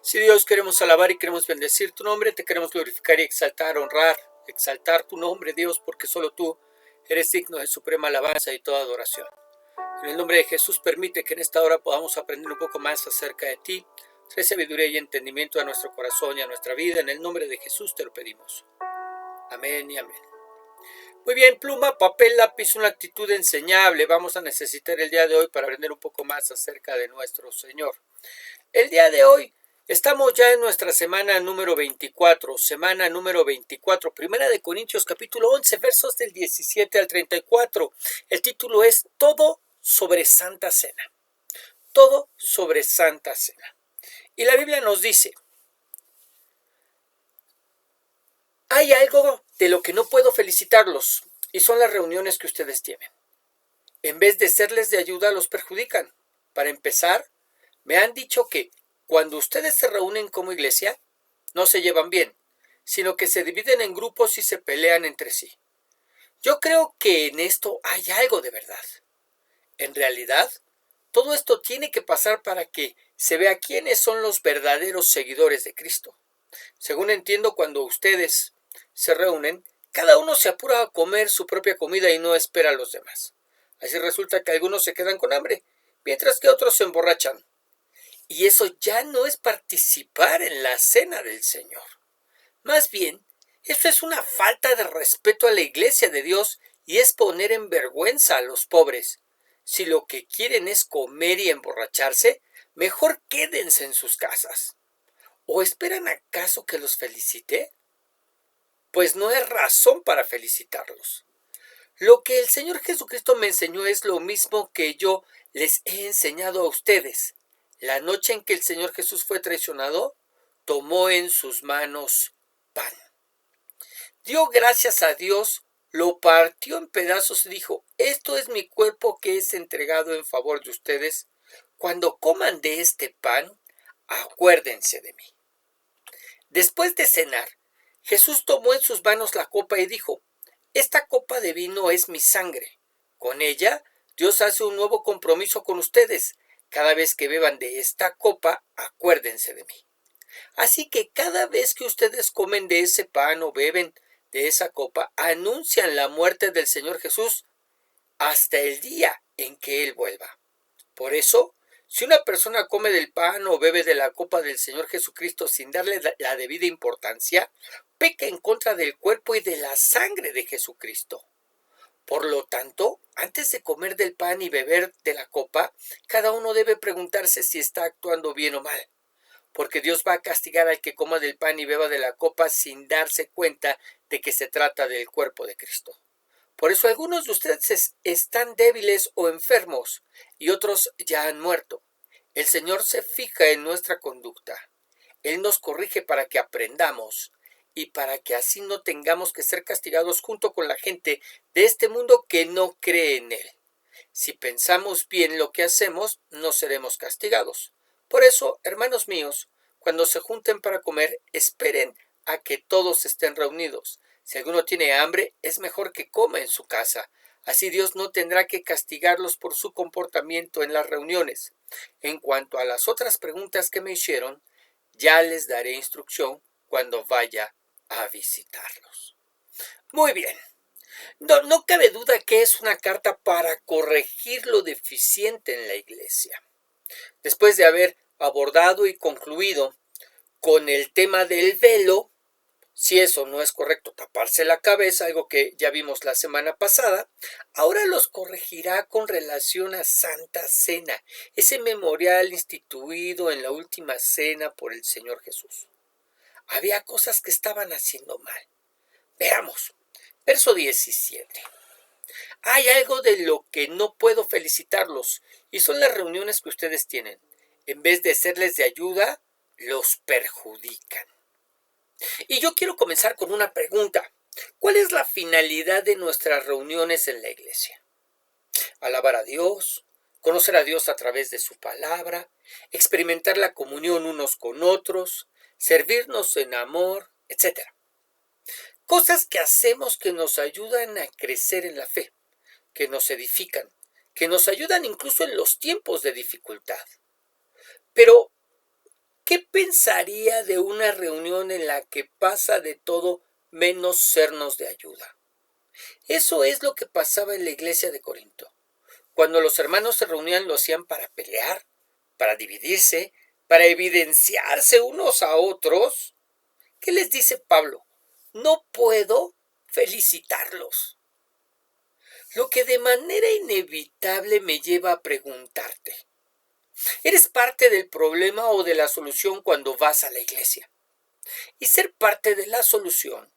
Sí, Dios, queremos alabar y queremos bendecir tu nombre, te queremos glorificar y exaltar, honrar, exaltar tu nombre, Dios, porque solo tú eres digno de suprema alabanza y toda adoración. En el nombre de Jesús, permite que en esta hora podamos aprender un poco más acerca de ti. Trae sabiduría y entendimiento a nuestro corazón y a nuestra vida. En el nombre de Jesús te lo pedimos. Amén y amén. Muy bien, pluma, papel, lápiz, una actitud enseñable. Vamos a necesitar el día de hoy para aprender un poco más acerca de nuestro Señor. El día de hoy estamos ya en nuestra semana número 24, Primera de Corintios capítulo 11, versos del 17 al 34. El título es Todo sobre Santa Cena. Todo sobre Santa Cena. Y la Biblia nos dice, hay algo de lo que no puedo felicitarlos, y son las reuniones que ustedes tienen. En vez de serles de ayuda, los perjudican. Para empezar, me han dicho que cuando ustedes se reúnen como iglesia, no se llevan bien, sino que se dividen en grupos y se pelean entre sí. Yo creo que en esto hay algo de verdad. En realidad, todo esto tiene que pasar para que se vea quiénes son los verdaderos seguidores de Cristo. Según entiendo, cuando ustedes se reúnen, cada uno se apura a comer su propia comida y no espera a los demás. Así resulta que algunos se quedan con hambre, mientras que otros se emborrachan. Y eso ya no es participar en la cena del Señor. Más bien, esto es una falta de respeto a la iglesia de Dios y es poner en vergüenza a los pobres. Si lo que quieren es comer y emborracharse, mejor quédense en sus casas. ¿O esperan acaso que los felicite? Pues no es razón para felicitarlos. Lo que el Señor Jesucristo me enseñó es lo mismo que yo les he enseñado a ustedes. La noche en que el Señor Jesús fue traicionado, tomó en sus manos pan. Dio gracias a Dios, lo partió en pedazos y dijo, esto es mi cuerpo que es entregado en favor de ustedes. Cuando coman de este pan, acuérdense de mí. Después de cenar, Jesús tomó en sus manos la copa y dijo, esta copa de vino es mi sangre. Con ella, Dios hace un nuevo compromiso con ustedes. Cada vez que beban de esta copa, acuérdense de mí. Así que cada vez que ustedes comen de ese pan o beben de esa copa, anuncian la muerte del Señor Jesús hasta el día en que Él vuelva. Por eso, si una persona come del pan o bebe de la copa del Señor Jesucristo sin darle la debida importancia, peca en contra del cuerpo y de la sangre de Jesucristo. Por lo tanto, antes de comer del pan y beber de la copa, cada uno debe preguntarse si está actuando bien o mal, porque Dios va a castigar al que coma del pan y beba de la copa sin darse cuenta de que se trata del cuerpo de Cristo. Por eso algunos de ustedes están débiles o enfermos y otros ya han muerto. El Señor se fija en nuestra conducta. Él nos corrige para que aprendamos y para que así no tengamos que ser castigados junto con la gente de este mundo que no cree en Él. Si pensamos bien lo que hacemos, no seremos castigados. Por eso, hermanos míos, cuando se junten para comer, esperen a que todos estén reunidos. Si alguno tiene hambre, es mejor que coma en su casa. Así Dios no tendrá que castigarlos por su comportamiento en las reuniones. En cuanto a las otras preguntas que me hicieron, ya les daré instrucción cuando vaya a visitarlos. Muy bien. No cabe duda que es una carta para corregir lo deficiente en la iglesia. Después de haber abordado y concluido con el tema del velo, si eso no es correcto, taparse la cabeza, algo que ya vimos la semana pasada, ahora los corregirá con relación a Santa Cena, ese memorial instituido en la última cena por el Señor Jesús. Había cosas que estaban haciendo mal. Veamos, verso 17. Hay algo de lo que no puedo felicitarlos, y son las reuniones que ustedes tienen. En vez de serles de ayuda, los perjudican. Y yo quiero comenzar con una pregunta. ¿Cuál es la finalidad de nuestras reuniones en la iglesia? Alabar a Dios, conocer a Dios a través de su palabra, experimentar la comunión unos con otros, servirnos en amor, etc. Cosas que hacemos que nos ayudan a crecer en la fe, que nos edifican, que nos ayudan incluso en los tiempos de dificultad. Pero, ¿qué pensaría de una reunión en la que pasa de todo menos sernos de ayuda? Eso es lo que pasaba en la iglesia de Corinto. Cuando los hermanos se reunían lo hacían para pelear, para dividirse, para evidenciarse unos a otros. ¿Qué les dice Pablo? No puedo felicitarlos. Lo que de manera inevitable me lleva a preguntarte, ¿eres parte del problema o de la solución cuando vas a la iglesia? Y ser parte de la solución,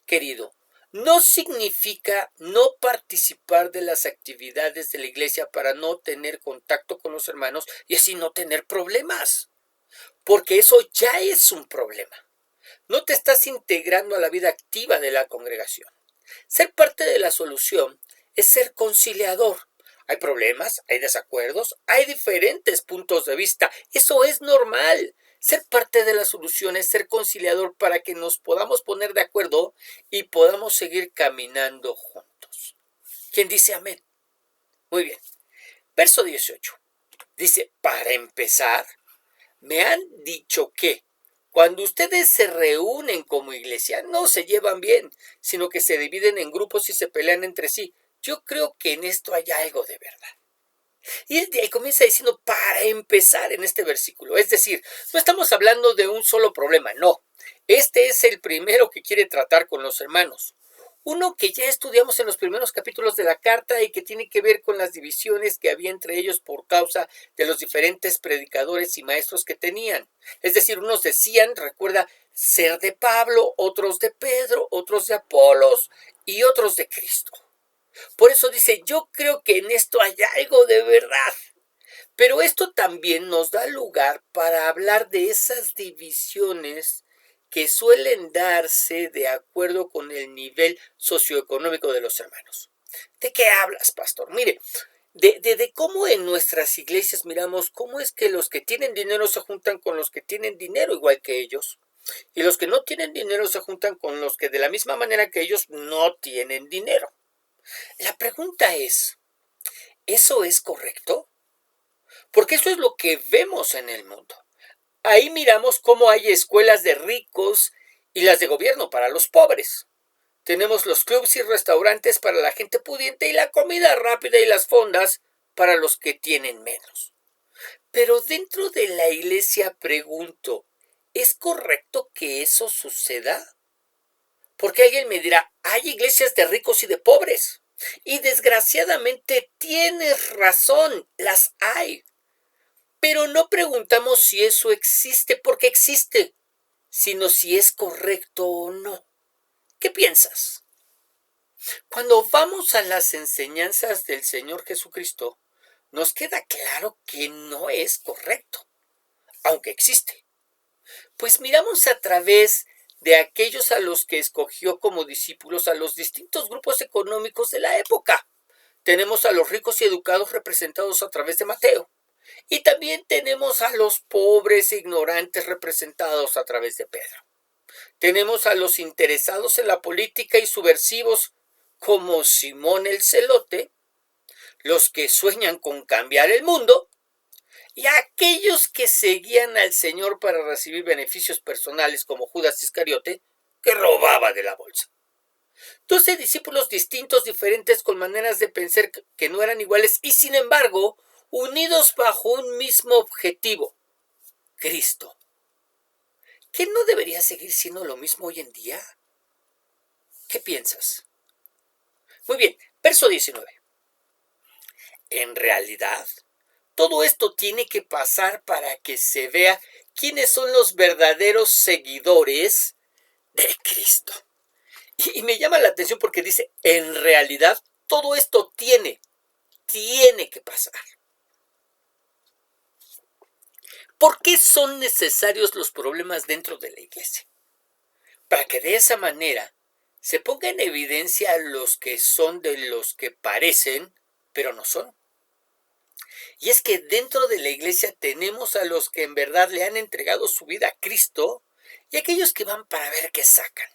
querido, no significa no participar de las actividades de la iglesia para no tener contacto con los hermanos y así no tener problemas, porque eso ya es un problema. No te estás integrando a la vida activa de la congregación. Ser parte de la solución es ser conciliador. Hay problemas, hay desacuerdos, hay diferentes puntos de vista. Eso es normal. Ser parte de la solución es ser conciliador para que nos podamos poner de acuerdo y podamos seguir caminando juntos. ¿Quién dice amén? Muy bien. Verso 18. Dice, para empezar, me han dicho que cuando ustedes se reúnen como iglesia, no se llevan bien, sino que se dividen en grupos y se pelean entre sí. Yo creo que en esto hay algo de verdad. Y él comienza diciendo para empezar en este versículo. Es decir, no estamos hablando de un solo problema, no. Este es el primero que quiere tratar con los hermanos. Uno que ya estudiamos en los primeros capítulos de la carta y que tiene que ver con las divisiones que había entre ellos por causa de los diferentes predicadores y maestros que tenían. Es decir, unos decían, recuerda, ser de Pablo, otros de Pedro, otros de Apolos y otros de Cristo. Por eso dice, yo creo que en esto hay algo de verdad. Pero esto también nos da lugar para hablar de esas divisiones que suelen darse de acuerdo con el nivel socioeconómico de los hermanos. ¿De qué hablas, pastor? Mire, de cómo en nuestras iglesias miramos cómo es que los que tienen dinero se juntan con los que tienen dinero igual que ellos. Y los que no tienen dinero se juntan con los que de la misma manera que ellos no tienen dinero. La pregunta es, ¿eso es correcto? Porque eso es lo que vemos en el mundo. Ahí miramos cómo hay escuelas de ricos y las de gobierno para los pobres. Tenemos los clubs y restaurantes para la gente pudiente y la comida rápida y las fondas para los que tienen menos. Pero dentro de la iglesia pregunto, ¿es correcto que eso suceda? Porque alguien me dirá, hay iglesias de ricos y de pobres. Y desgraciadamente tienes razón, las hay. Pero no preguntamos si eso existe porque existe, sino si es correcto o no. ¿Qué piensas? Cuando vamos a las enseñanzas del Señor Jesucristo, nos queda claro que no es correcto, aunque existe. Pues miramos a través de aquellos a los que escogió como discípulos a los distintos grupos económicos de la época. Tenemos a los ricos y educados representados a través de Mateo. Y también tenemos a los pobres e ignorantes representados a través de Pedro. Tenemos a los interesados en la política y subversivos como Simón el Celote, los que sueñan con cambiar el mundo, y a aquellos que seguían al Señor para recibir beneficios personales como Judas Iscariote, que robaba de la bolsa. 12 discípulos distintos, diferentes, con maneras de pensar que no eran iguales y sin embargo unidos bajo un mismo objetivo, Cristo. ¿Qué no debería seguir siendo lo mismo hoy en día? ¿Qué piensas? Muy bien, verso 19. En realidad, todo esto tiene que pasar para que se vea quiénes son los verdaderos seguidores de Cristo. Y me llama la atención porque dice, en realidad, todo esto tiene que pasar. ¿Por qué son necesarios los problemas dentro de la iglesia? Para que de esa manera se ponga en evidencia los que son de los que parecen, pero no son. Y es que dentro de la iglesia tenemos a los que en verdad le han entregado su vida a Cristo y aquellos que van para ver qué sacan.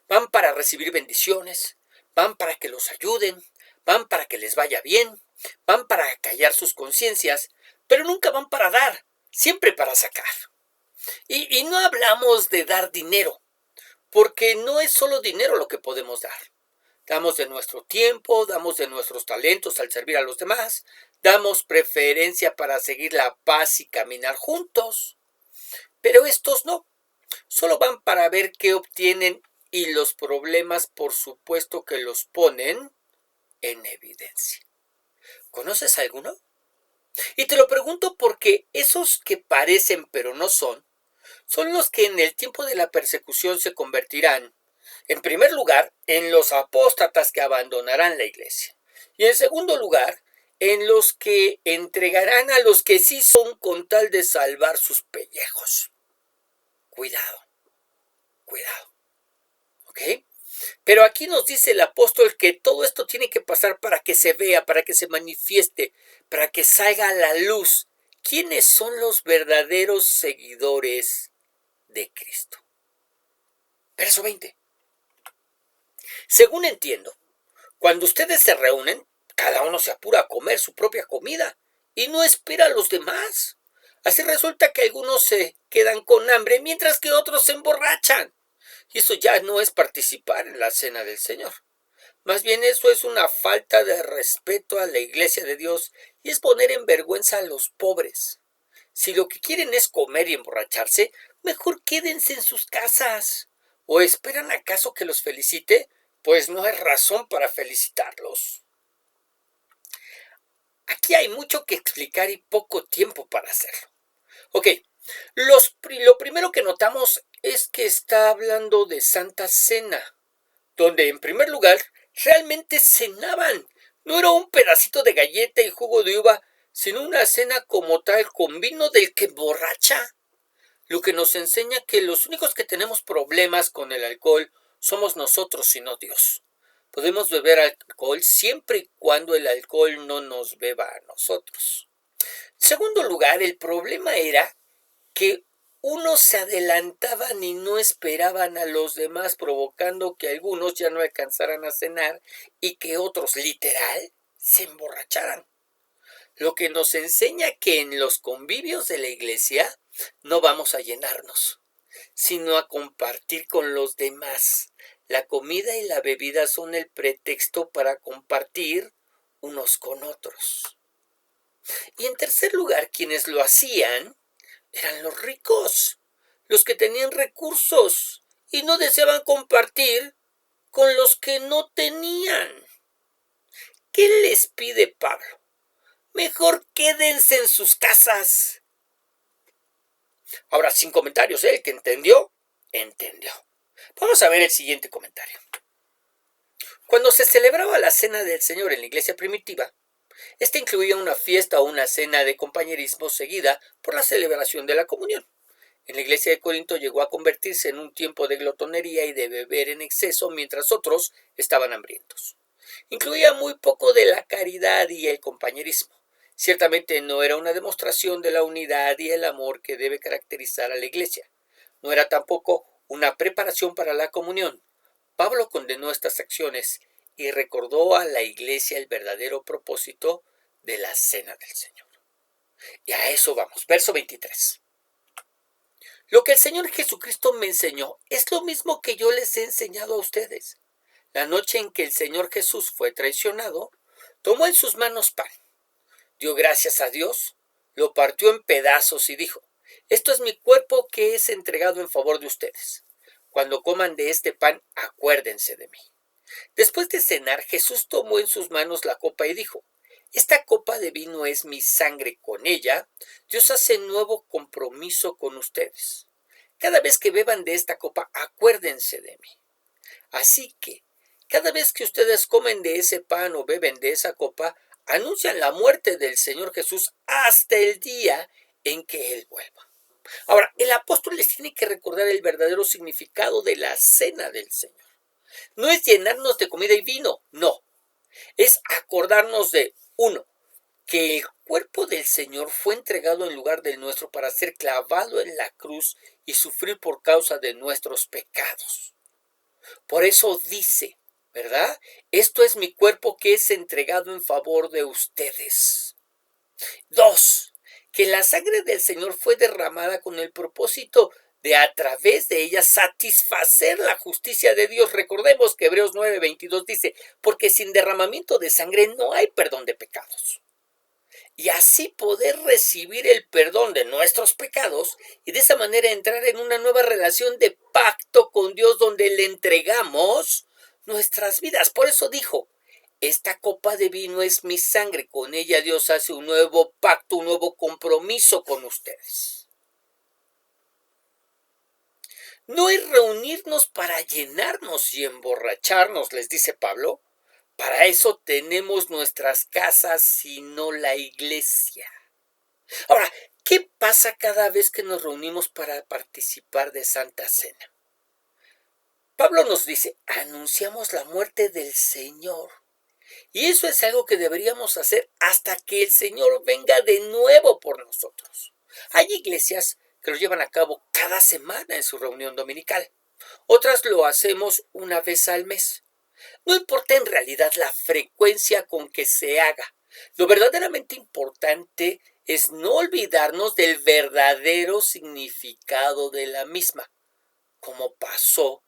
Van para recibir bendiciones, van para que los ayuden, van para que les vaya bien, van para callar sus conciencias, pero nunca van para dar, siempre para sacar. Y no hablamos de dar dinero, porque no es solo dinero lo que podemos dar. Damos de nuestro tiempo, damos de nuestros talentos al servir a los demás, damos preferencia para seguir la paz y caminar juntos. Pero estos no, solo van para ver qué obtienen y los problemas, por supuesto, que los ponen en evidencia. ¿Conoces alguno? Y te lo pregunto porque esos que parecen pero no son los que en el tiempo de la persecución se convertirán, en primer lugar, en los apóstatas que abandonarán la iglesia. Y en segundo lugar, en los que entregarán a los que sí son con tal de salvar sus pellejos. Cuidado, cuidado. ¿Ok? Pero aquí nos dice el apóstol que todo esto tiene que pasar para que se vea, para que se manifieste, para que salga a la luz. ¿Quiénes son los verdaderos seguidores de Cristo? Verso 20. Según entiendo, cuando ustedes se reúnen, cada uno se apura a comer su propia comida y no espera a los demás. Así resulta que algunos se quedan con hambre mientras que otros se emborrachan. Y eso ya no es participar en la cena del Señor. Más bien eso es una falta de respeto a la iglesia de Dios y es poner en vergüenza a los pobres. Si lo que quieren es comer y emborracharse, mejor quédense en sus casas. ¿O esperan acaso que los felicite? Pues no hay razón para felicitarlos. Aquí hay mucho que explicar y poco tiempo para hacerlo. Ok, lo primero que notamos es que está hablando de Santa Cena, donde en primer lugar realmente cenaban. No era un pedacito de galleta y jugo de uva, sino una cena como tal con vino del que emborracha. Lo que nos enseña que los únicos que tenemos problemas con el alcohol somos nosotros y no Dios. Podemos beber alcohol siempre y cuando el alcohol no nos beba a nosotros. En segundo lugar, el problema era que unos se adelantaban y no esperaban a los demás, provocando que algunos ya no alcanzaran a cenar y que otros, literal, se emborracharan. Lo que nos enseña que en los convivios de la iglesia no vamos a llenarnos, sino a compartir con los demás. La comida y la bebida son el pretexto para compartir unos con otros. Y en tercer lugar, quienes lo hacían eran los ricos, los que tenían recursos y no deseaban compartir con los que no tenían. ¿Qué les pide Pablo? Mejor quédense en sus casas. Ahora, sin comentarios, el que entendió, entendió. Vamos a ver el siguiente comentario. Cuando se celebraba la cena del Señor en la iglesia primitiva, esta incluía una fiesta o una cena de compañerismo seguida por la celebración de la comunión. En la iglesia de Corinto llegó a convertirse en un tiempo de glotonería y de beber en exceso mientras otros estaban hambrientos. Incluía muy poco de la caridad y el compañerismo. Ciertamente no era una demostración de la unidad y el amor que debe caracterizar a la iglesia. No era tampoco una preparación para la comunión. Pablo condenó estas acciones y recordó a la iglesia el verdadero propósito de la cena del Señor. Y a eso vamos. Verso 23. Lo que el Señor Jesucristo me enseñó es lo mismo que yo les he enseñado a ustedes. La noche en que el Señor Jesús fue traicionado, tomó en sus manos pan, dio gracias a Dios, lo partió en pedazos y dijo: esto es mi cuerpo que es entregado en favor de ustedes. Cuando coman de este pan, acuérdense de mí. Después de cenar, Jesús tomó en sus manos la copa y dijo: esta copa de vino es mi sangre. Con ella, Dios hace nuevo compromiso con ustedes. Cada vez que beban de esta copa, acuérdense de mí. Así que, cada vez que ustedes comen de ese pan o beben de esa copa, anuncian la muerte del Señor Jesús hasta el día en que Él vuelva. Ahora, el apóstol les tiene que recordar el verdadero significado de la cena del Señor. No es llenarnos de comida y vino, no. Es acordarnos de, uno, que el cuerpo del Señor fue entregado en lugar del nuestro para ser clavado en la cruz y sufrir por causa de nuestros pecados. Por eso dice, ¿verdad? Esto es mi cuerpo que es entregado en favor de ustedes. Dos, que la sangre del Señor fue derramada con el propósito de a través de ella satisfacer la justicia de Dios. Recordemos que Hebreos 9:22 dice, porque sin derramamiento de sangre no hay perdón de pecados. Y así poder recibir el perdón de nuestros pecados y de esa manera entrar en una nueva relación de pacto con Dios donde le entregamos nuestras vidas. Por eso dijo, esta copa de vino es mi sangre, con ella Dios hace un nuevo pacto, un nuevo compromiso con ustedes. No es reunirnos para llenarnos y emborracharnos, les dice Pablo. Para eso tenemos nuestras casas, sino la iglesia. Ahora, ¿qué pasa cada vez que nos reunimos para participar de Santa Cena? Pablo nos dice, anunciamos la muerte del Señor. Y eso es algo que deberíamos hacer hasta que el Señor venga de nuevo por nosotros. Hay iglesias que lo llevan a cabo cada semana en su reunión dominical. Otras lo hacemos una vez al mes. No importa en realidad la frecuencia con que se haga. Lo verdaderamente importante es no olvidarnos del verdadero significado de la misma, como pasó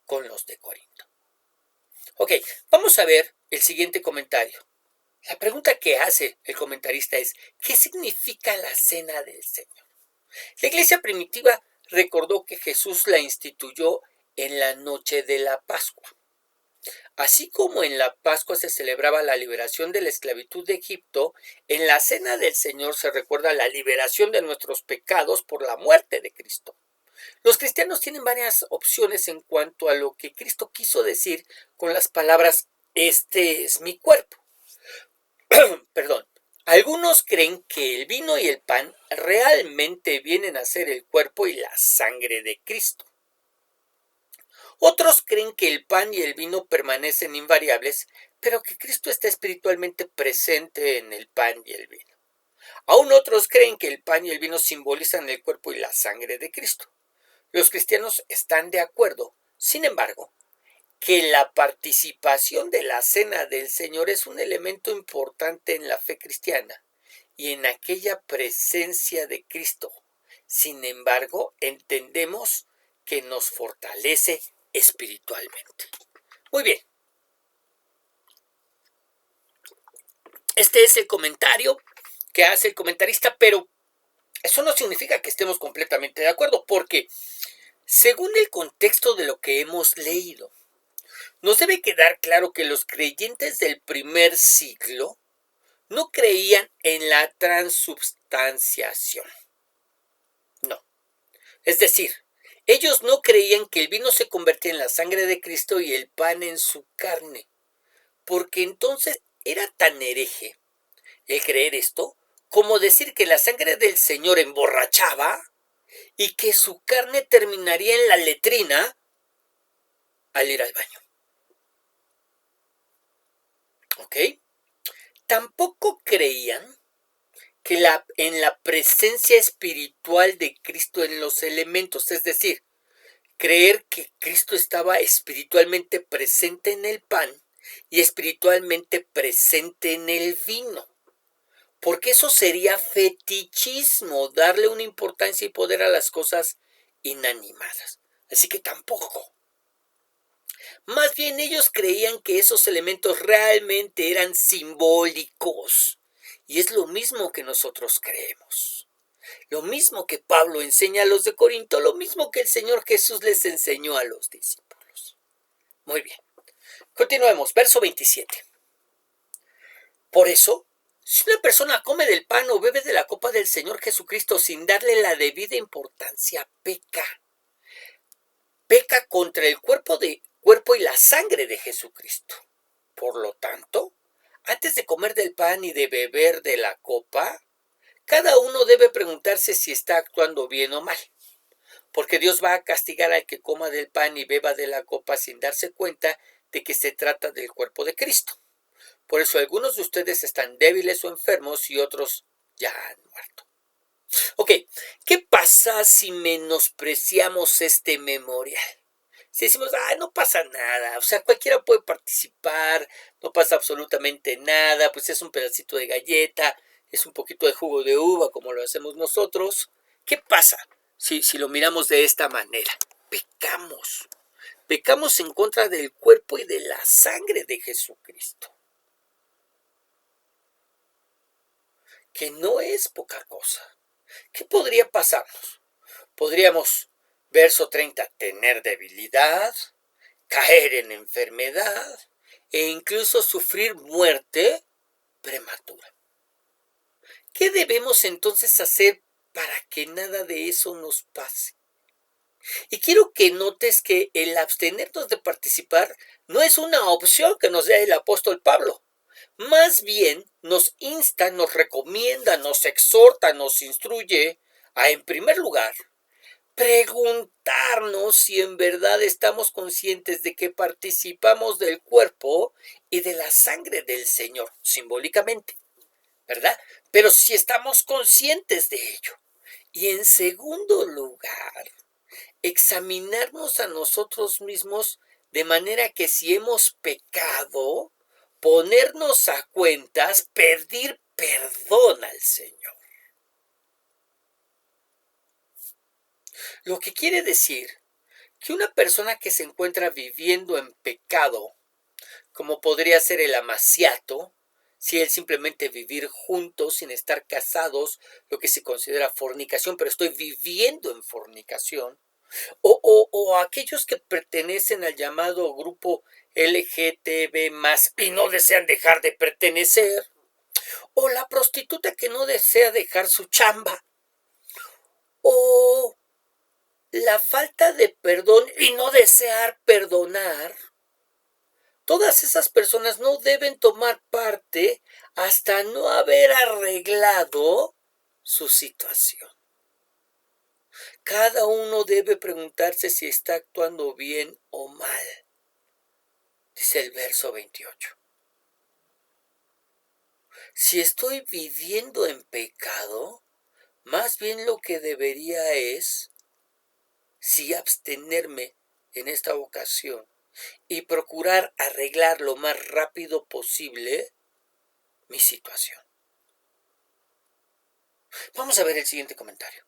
con los de Corinto. Ok, vamos a ver el siguiente comentario. La pregunta que hace el comentarista es, ¿qué significa la cena del Señor? La iglesia primitiva recordó que Jesús la instituyó en la noche de la Pascua. Así como en la Pascua se celebraba la liberación de la esclavitud de Egipto, en la Cena del Señor se recuerda la liberación de nuestros pecados por la muerte de Cristo. Los cristianos tienen varias opciones en cuanto a lo que Cristo quiso decir con las palabras, este es mi cuerpo. Perdón. Algunos creen que el vino y el pan realmente vienen a ser el cuerpo y la sangre de Cristo. Otros creen que el pan y el vino permanecen invariables, pero que Cristo está espiritualmente presente en el pan y el vino. Aún otros creen que el pan y el vino simbolizan el cuerpo y la sangre de Cristo. Los cristianos están de acuerdo, sin embargo, que la participación de la cena del Señor es un elemento importante en la fe cristiana y en aquella presencia de Cristo. Sin embargo, entendemos que nos fortalece espiritualmente. Muy bien. Este es el comentario que hace el comentarista, pero eso no significa que estemos completamente de acuerdo, porque según el contexto de lo que hemos leído, nos debe quedar claro que los creyentes del primer siglo no creían en la transubstanciación. No. Es decir, ellos no creían que el vino se convertía en la sangre de Cristo y el pan en su carne, porque entonces era tan hereje el creer esto como decir que la sangre del Señor emborrachaba y que su carne terminaría en la letrina al ir al baño. ¿Ok? Tampoco creían que en la presencia espiritual de Cristo en los elementos, es decir, creer que Cristo estaba espiritualmente presente en el pan y espiritualmente presente en el vino. Porque eso sería fetichismo, darle una importancia y poder a las cosas inanimadas. Así que tampoco. Más bien ellos creían que esos elementos realmente eran simbólicos. Y es lo mismo que nosotros creemos. Lo mismo que Pablo enseña a los de Corinto, lo mismo que el Señor Jesús les enseñó a los discípulos. Muy bien. Continuemos, verso 27. Por eso, si una persona come del pan o bebe de la copa del Señor Jesucristo sin darle la debida importancia, peca. Peca contra el cuerpo y la sangre de Jesucristo. Por lo tanto, antes de comer del pan y de beber de la copa, cada uno debe preguntarse si está actuando bien o mal, porque Dios va a castigar al que coma del pan y beba de la copa sin darse cuenta de que se trata del cuerpo de Cristo. Por eso algunos de ustedes están débiles o enfermos y otros ya han muerto. Ok, ¿qué pasa si menospreciamos este memorial? Si decimos, no pasa nada, o sea, cualquiera puede participar, no pasa absolutamente nada, pues es un pedacito de galleta, es un poquito de jugo de uva como lo hacemos nosotros. ¿Qué pasa si lo miramos de esta manera? Pecamos. Pecamos en contra del cuerpo y de la sangre de Jesucristo, que no es poca cosa. ¿Qué podría pasarnos? Podríamos, verso 30, tener debilidad, caer en enfermedad e incluso sufrir muerte prematura. ¿Qué debemos entonces hacer para que nada de eso nos pase? Y quiero que notes que el abstenernos de participar no es una opción que nos dé el apóstol Pablo. Más bien nos insta, nos recomienda, nos exhorta, nos instruye a, en primer lugar, preguntarnos si en verdad estamos conscientes de que participamos del cuerpo y de la sangre del Señor, simbólicamente, ¿verdad? Pero si estamos conscientes de ello. Y en segundo lugar, examinarnos a nosotros mismos de manera que si hemos pecado, ponernos a cuentas, pedir perdón al Señor. Lo que quiere decir que una persona que se encuentra viviendo en pecado, como podría ser el amaciato, si él simplemente vivir juntos sin estar casados, lo que se considera fornicación, pero estoy viviendo en fornicación, o aquellos que pertenecen al llamado grupo LGTB más y no desean dejar de pertenecer, o la prostituta que no desea dejar su chamba, o la falta de perdón y no desear perdonar. Todas esas personas no deben tomar parte hasta no haber arreglado su situación. Cada uno debe preguntarse si está actuando bien o mal, dice el verso 28. Si estoy viviendo en pecado, más bien lo que debería es, sí, abstenerme en esta ocasión y procurar arreglar lo más rápido posible mi situación. Vamos a ver el siguiente comentario.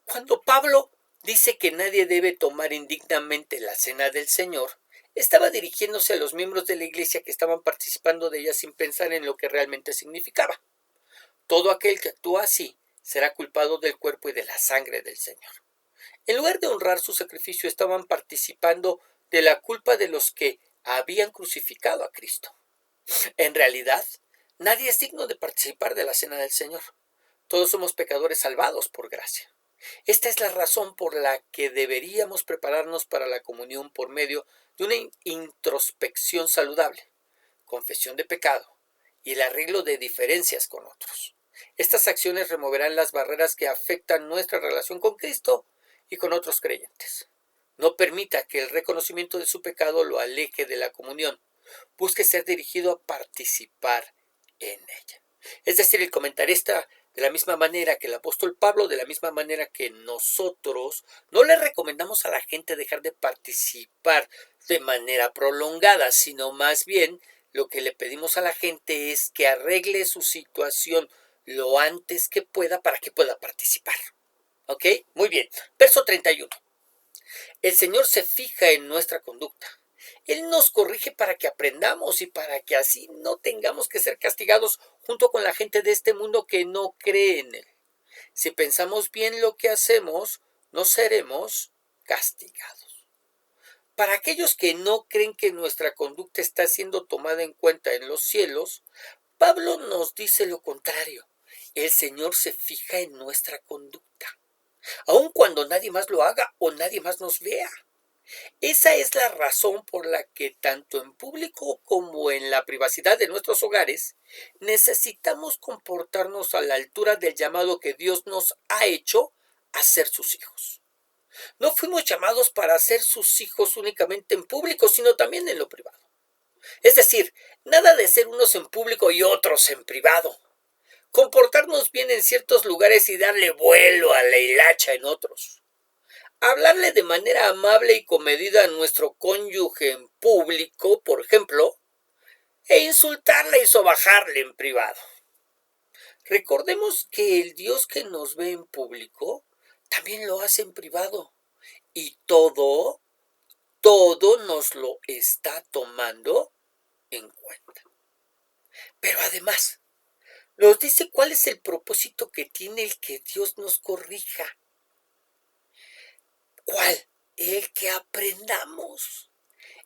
Cuando Pablo dice que nadie debe tomar indignamente la cena del Señor, estaba dirigiéndose a los miembros de la iglesia que estaban participando de ella sin pensar en lo que realmente significaba. Todo aquel que actúa así será culpado del cuerpo y de la sangre del Señor. En lugar de honrar su sacrificio, estaban participando de la culpa de los que habían crucificado a Cristo. En realidad, nadie es digno de participar de la cena del Señor. Todos somos pecadores salvados por gracia. Esta es la razón por la que deberíamos prepararnos para la comunión por medio de una introspección saludable, confesión de pecado y el arreglo de diferencias con otros. Estas acciones removerán las barreras que afectan nuestra relación con Cristo y con otros creyentes. No permita que el reconocimiento de su pecado lo aleje de la comunión. Busque ser dirigido a participar en ella. Es decir, el comentarista, de la misma manera que el apóstol Pablo, de la misma manera que nosotros, no le recomendamos a la gente dejar de participar de manera prolongada, sino más bien lo que le pedimos a la gente es que arregle su situación lo antes que pueda para que pueda participar. ¿Ok? Muy bien. Verso 31. El Señor se fija en nuestra conducta. Él nos corrige para que aprendamos y para que así no tengamos que ser castigados junto con la gente de este mundo que no cree en Él. Si pensamos bien lo que hacemos, no seremos castigados. Para aquellos que no creen que nuestra conducta está siendo tomada en cuenta en los cielos, Pablo nos dice lo contrario. El Señor se fija en nuestra conducta, aun cuando nadie más lo haga o nadie más nos vea. Esa es la razón por la que tanto en público como en la privacidad de nuestros hogares necesitamos comportarnos a la altura del llamado que Dios nos ha hecho a ser sus hijos. No fuimos llamados para ser sus hijos únicamente en público, sino también en lo privado. Es decir, nada de ser unos en público y otros en privado. Comportarnos bien en ciertos lugares y darle vuelo a la hilacha en otros. Hablarle de manera amable y comedida a nuestro cónyuge en público, por ejemplo, e insultarle y sobajarle en privado. Recordemos que el Dios que nos ve en público también lo hace en privado y todo nos lo está tomando en cuenta. Pero además, nos dice cuál es el propósito que tiene el que Dios nos corrija. ¿Cuál? El que aprendamos.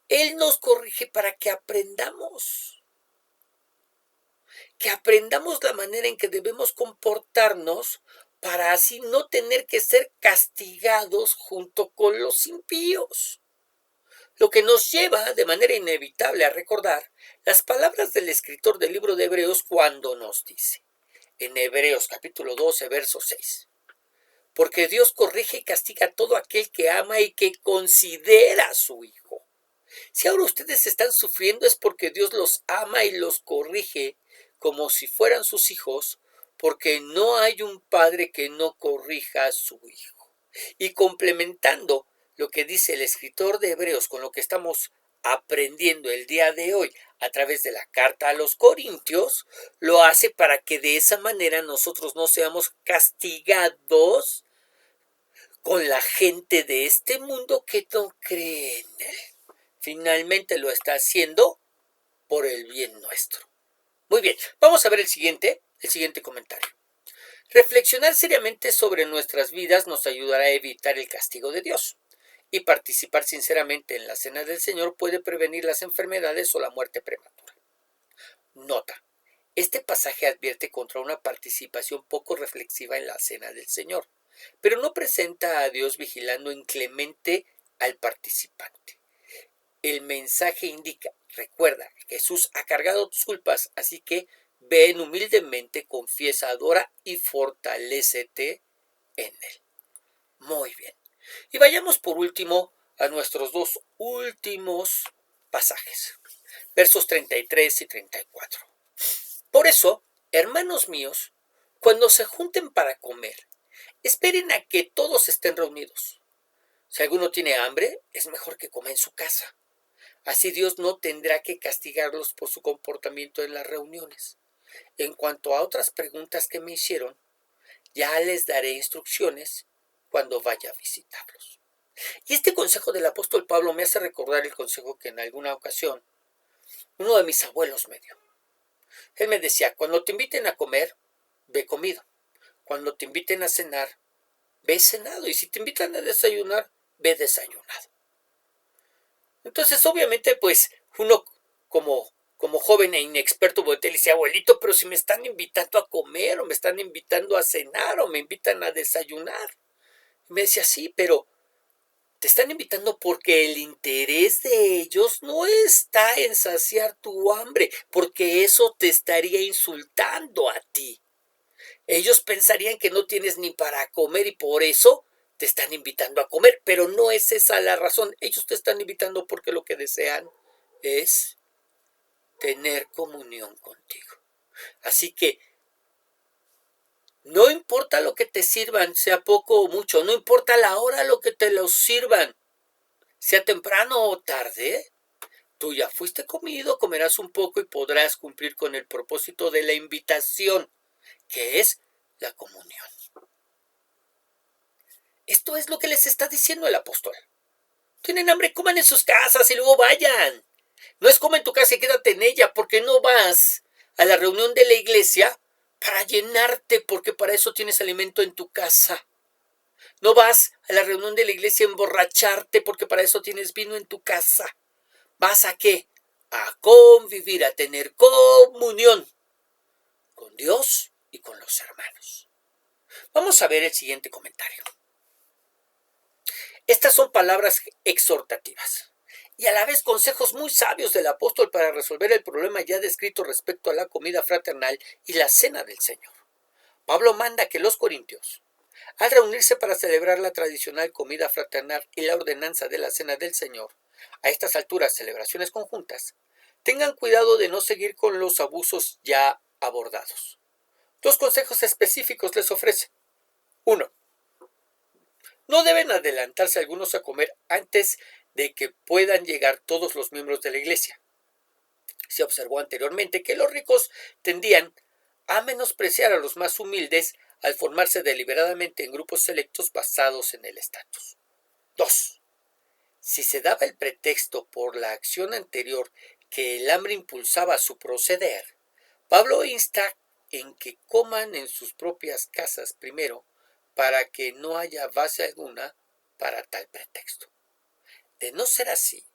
Él nos corrige para que aprendamos. Que aprendamos la manera en que debemos comportarnos para así no tener que ser castigados junto con los impíos. Lo que nos lleva de manera inevitable a recordar las palabras del escritor del libro de Hebreos cuando nos dice, en Hebreos capítulo 12, verso 6, porque Dios corrige y castiga a todo aquel que ama y que considera a su hijo. Si ahora ustedes están sufriendo es porque Dios los ama y los corrige como si fueran sus hijos, porque no hay un padre que no corrija a su hijo. Y complementando lo que dice el escritor de Hebreos con lo que estamos aprendiendo el día de hoy a través de la carta a los Corintios, lo hace para que de esa manera nosotros no seamos castigados con la gente de este mundo que no cree en él. Finalmente lo está haciendo por el bien nuestro. Muy bien, vamos a ver el siguiente comentario. Reflexionar seriamente sobre nuestras vidas nos ayudará a evitar el castigo de Dios. Y participar sinceramente en la cena del Señor puede prevenir las enfermedades o la muerte prematura. Nota, este pasaje advierte contra una participación poco reflexiva en la cena del Señor, pero no presenta a Dios vigilando inclemente al participante. El mensaje indica, recuerda, Jesús ha cargado tus culpas, así que ven humildemente, confiesa, adora y fortalécete en él. Muy bien. Y vayamos por último a nuestros dos últimos pasajes, versos 33 y 34. Por eso, hermanos míos, cuando se junten para comer, esperen a que todos estén reunidos. Si alguno tiene hambre, es mejor que coma en su casa. Así Dios no tendrá que castigarlos por su comportamiento en las reuniones. En cuanto a otras preguntas que me hicieron, ya les daré instrucciones cuando vaya a visitarlos. Y este consejo del apóstol Pablo me hace recordar el consejo que en alguna ocasión uno de mis abuelos me dio. Él me decía, cuando te inviten a comer, ve comido. Cuando te inviten a cenar, ve cenado. Y si te invitan a desayunar, ve desayunado. Entonces, obviamente, pues, uno como joven e inexperto voltea y le dice, abuelito, pero si me están invitando a comer, o me están invitando a cenar, o me invitan a desayunar. Y me decía, sí, pero te están invitando porque el interés de ellos no está en saciar tu hambre, porque eso te estaría insultando a ti. Ellos pensarían que no tienes ni para comer y por eso te están invitando a comer, pero no es esa la razón. Ellos te están invitando porque lo que desean es tener comunión contigo. Así que no importa lo que te sirvan, sea poco o mucho, no importa la hora a lo que te lo sirvan, sea temprano o tarde, tú ya fuiste comido, comerás un poco y podrás cumplir con el propósito de la invitación, que es la comunión. Esto es lo que les está diciendo el apóstol. Tienen hambre, coman en sus casas y luego vayan. No es coma en tu casa y quédate en ella, porque no vas a la reunión de la iglesia para llenarte, porque para eso tienes alimento en tu casa. No vas a la reunión de la iglesia a emborracharte, porque para eso tienes vino en tu casa. ¿Vas a qué? A convivir, a tener comunión con Dios y con los hermanos. Vamos a ver el siguiente comentario. Estas son palabras exhortativas y a la vez consejos muy sabios del apóstol para resolver el problema ya descrito respecto a la comida fraternal y la cena del Señor. Pablo manda que los corintios, al reunirse para celebrar la tradicional comida fraternal y la ordenanza de la cena del Señor, a estas alturas celebraciones conjuntas, tengan cuidado de no seguir con los abusos ya abordados. Dos consejos específicos les ofrece. 1. No deben adelantarse algunos a comer antes de que puedan llegar todos los miembros de la iglesia. Se observó anteriormente que los ricos tendían a menospreciar a los más humildes al formarse deliberadamente en grupos selectos basados en el estatus. 2. Si se daba el pretexto por la acción anterior que el hambre impulsaba a su proceder, Pablo insta en que coman en sus propias casas primero para que no haya base alguna para tal pretexto. De no ser así,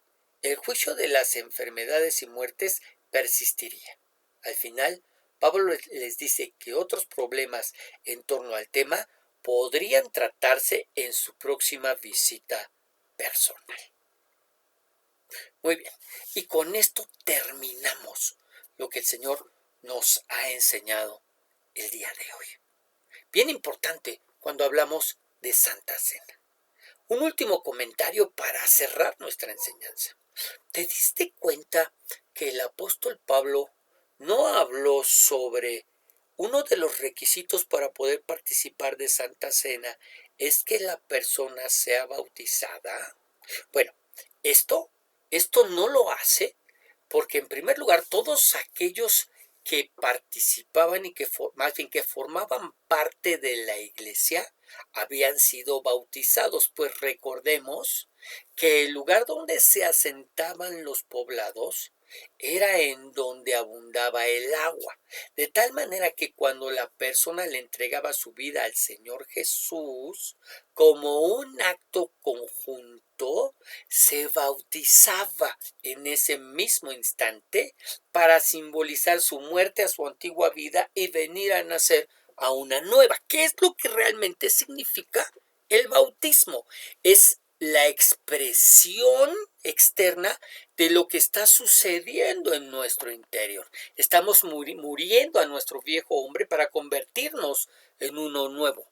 el juicio de las enfermedades y muertes persistiría. Al final, Pablo les dice que otros problemas en torno al tema podrían tratarse en su próxima visita personal. Muy bien, y con esto terminamos lo que el Señor nos ha enseñado el día de hoy. Bien importante cuando hablamos de Santa Cena. Un último comentario para cerrar nuestra enseñanza. ¿Te diste cuenta que el apóstol Pablo no habló sobre uno de los requisitos para poder participar de Santa Cena es que la persona sea bautizada? Bueno, esto no lo hace porque en primer lugar todos aquellos que participaban y que formaban parte de la iglesia habían sido bautizados, pues recordemos que el lugar donde se asentaban los poblados era en donde abundaba el agua, de tal manera que cuando la persona le entregaba su vida al Señor Jesús, como un acto conjunto, se bautizaba en ese mismo instante para simbolizar su muerte a su antigua vida y venir a nacer a una nueva. ¿Qué es lo que realmente significa el bautismo? Es la expresión externa de lo que está sucediendo en nuestro interior. Estamos muriendo a nuestro viejo hombre para convertirnos en uno nuevo,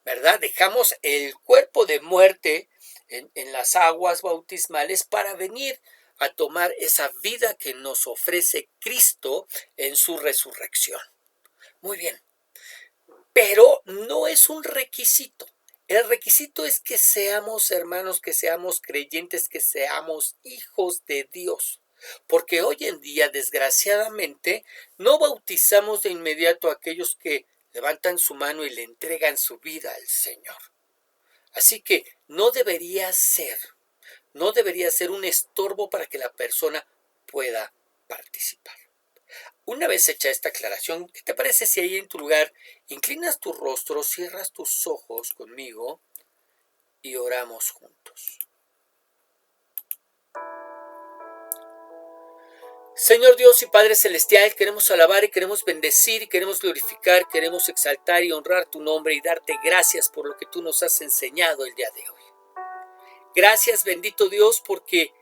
¿verdad? Dejamos el cuerpo de muerte en las aguas bautismales para venir a tomar esa vida que nos ofrece Cristo en su resurrección. Muy bien, pero no es un requisito. El requisito es que seamos hermanos, que seamos creyentes, que seamos hijos de Dios. Porque hoy en día, desgraciadamente, no bautizamos de inmediato a aquellos que levantan su mano y le entregan su vida al Señor. Así que no debería ser un estorbo para que la persona pueda participar. Una vez hecha esta aclaración, ¿qué te parece si ahí en tu lugar inclinas tu rostro, cierras tus ojos conmigo y oramos juntos? Señor Dios y Padre Celestial, queremos alabar y queremos bendecir y queremos glorificar, queremos exaltar y honrar tu nombre y darte gracias por lo que tú nos has enseñado el día de hoy. Gracias, bendito Dios, porque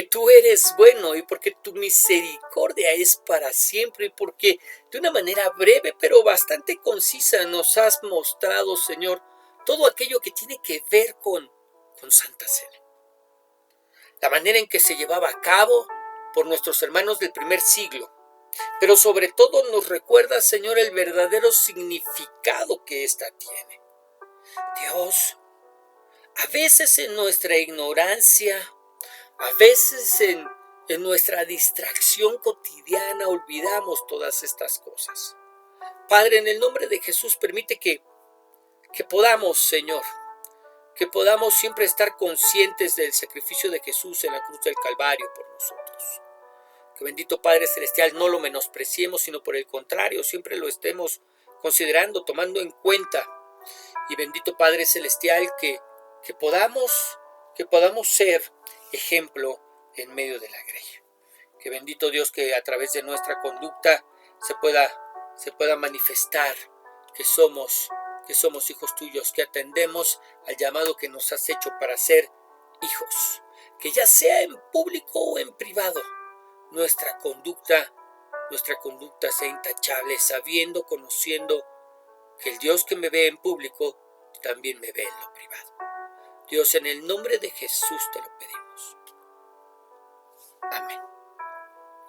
tú eres bueno y porque tu misericordia es para siempre y porque de una manera breve pero bastante concisa nos has mostrado, Señor, todo aquello que tiene que ver con Santa Cena. La manera en que se llevaba a cabo por nuestros hermanos del primer siglo, pero sobre todo nos recuerda, Señor, el verdadero significado que ésta tiene. Dios, a veces en nuestra ignorancia, a veces en nuestra distracción cotidiana olvidamos todas estas cosas. Padre, en el nombre de Jesús, permite que podamos, Señor, que podamos siempre estar conscientes del sacrificio de Jesús en la cruz del Calvario por nosotros. Que bendito Padre Celestial no lo menospreciemos, sino por el contrario, siempre lo estemos considerando, tomando en cuenta. Y bendito Padre Celestial, que podamos ser ejemplo en medio de la grey. Que bendito Dios, que a través de nuestra conducta se pueda manifestar que somos hijos tuyos, que atendemos al llamado que nos has hecho para ser hijos. Que ya sea en público o en privado, nuestra conducta sea intachable, sabiendo, conociendo que el Dios que me ve en público también me ve en lo privado. Dios, en el nombre de Jesús te lo pedimos. Amén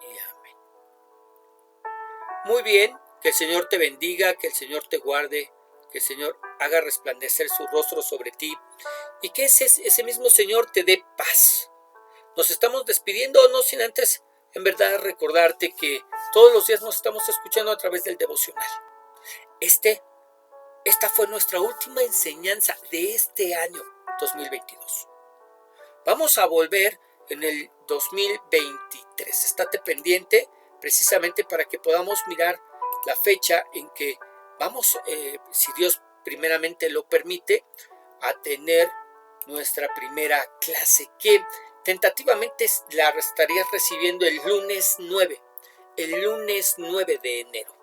y amén. Muy bien, que el Señor te bendiga, que el Señor te guarde, que el Señor haga resplandecer su rostro sobre ti y que ese mismo Señor te dé paz. Nos estamos despidiendo, no sin antes en verdad recordarte que Todos los días nos estamos escuchando a través del devocional. Esta fue nuestra última enseñanza de este año 2022. Vamos a volver en el 2023. Estate pendiente precisamente para que podamos mirar la fecha en que vamos, si Dios primeramente lo permite, a tener nuestra primera clase, que tentativamente la estarías recibiendo el lunes 9. El lunes 9 de enero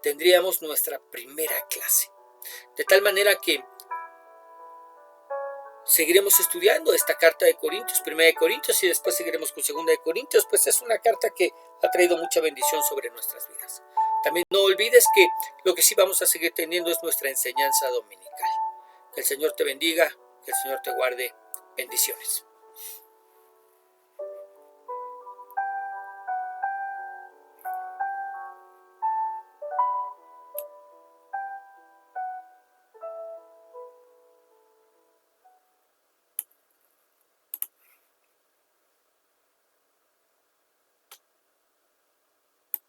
tendríamos nuestra primera clase. De tal manera que seguiremos estudiando esta carta de Corintios, primera de Corintios, y después seguiremos con segunda de Corintios, pues es una carta que ha traído mucha bendición sobre nuestras vidas. También no olvides que lo que sí vamos a seguir teniendo es nuestra enseñanza dominical. Que el Señor te bendiga, que el Señor te guarde. Bendiciones.